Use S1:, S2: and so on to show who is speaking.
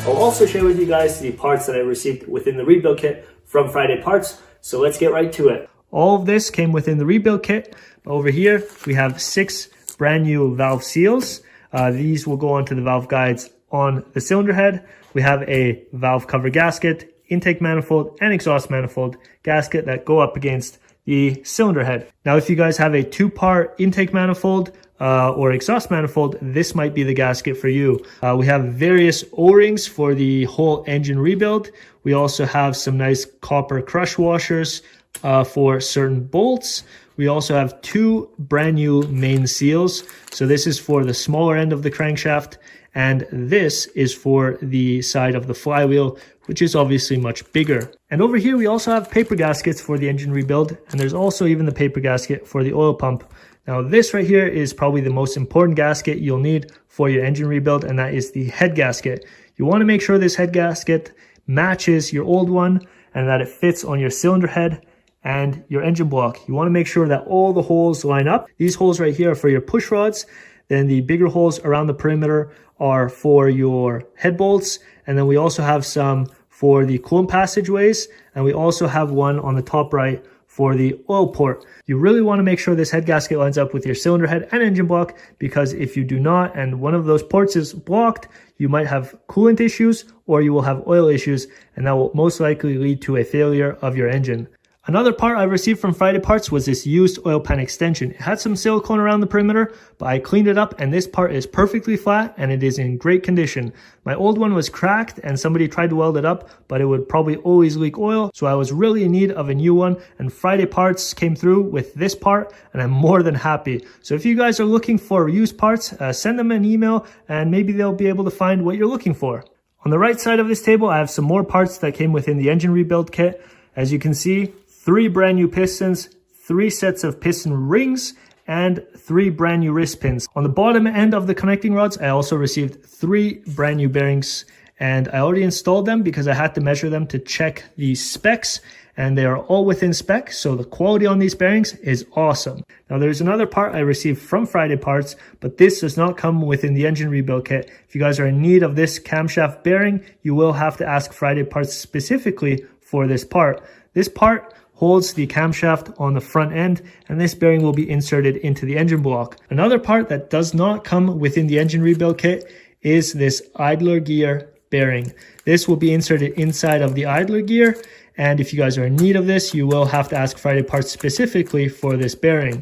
S1: I'll also share with you guys the parts that I received within the rebuild kit from Friday Parts. So let's get right to it. All of this came within the rebuild kit. Over here, we have 6 brand new valve seals. These will go onto the valve guides on the cylinder head. We have a valve cover gasket, intake manifold, and exhaust manifold gasket that go up against the cylinder head. Now, if you guys have a 2-part intake manifold or exhaust manifold, this might be the gasket for you. We have various O-rings for the whole engine rebuild. We also have some nice copper crush washers for certain bolts. We also have 2 brand new main seals. So this is for the smaller end of the crankshaft, and this is for the side of the flywheel, which is obviously much bigger. And over here, we also have paper gaskets for the engine rebuild, and there's also even the paper gasket for the oil pump. Now, this right here is probably the most important gasket you'll need for your engine rebuild, and that is the head gasket. You want to make sure this head gasket matches your old one and that it fits on your cylinder head and your engine block. You want to make sure that all the holes line up. These holes right here are for your push rods. Then the bigger holes around the perimeter are for your head bolts. And then we also have some for the coolant passageways. And we also have one on the top right for the oil port. You really want to make sure this head gasket lines up with your cylinder head and engine block, because if you do not and one of those ports is blocked, you might have coolant issues or you will have oil issues, and that will most likely lead to a failure of your engine. Another part I received from Friday Parts was this used oil pan extension. It had some silicone around the perimeter, but I cleaned it up and this part is perfectly flat and it is in great condition. My old one was cracked and somebody tried to weld it up, but it would probably always leak oil. So I was really in need of a new one, and Friday Parts came through with this part and I'm more than happy. So if you guys are looking for used parts, send them an email and maybe they'll be able to find what you're looking for. On the right side of this table, I have some more parts that came within the engine rebuild kit. As you can see, 3 brand new pistons, 3 sets of piston rings, and 3 brand new wrist pins. On the bottom end of the connecting rods, I also received 3 brand new bearings, and I already installed them because I had to measure them to check the specs, and they are all within spec, so the quality on these bearings is awesome. Now, there's another part I received from Friday Parts, but this does not come within the engine rebuild kit. If you guys are in need of this camshaft bearing, you will have to ask Friday Parts specifically for this part. This part holds the camshaft on the front end, and this bearing will be inserted into the engine block. Another part that does not come within the engine rebuild kit is this idler gear bearing. This will be inserted inside of the idler gear, and if you guys are in need of this, you will have to ask Friday Parts specifically for this bearing.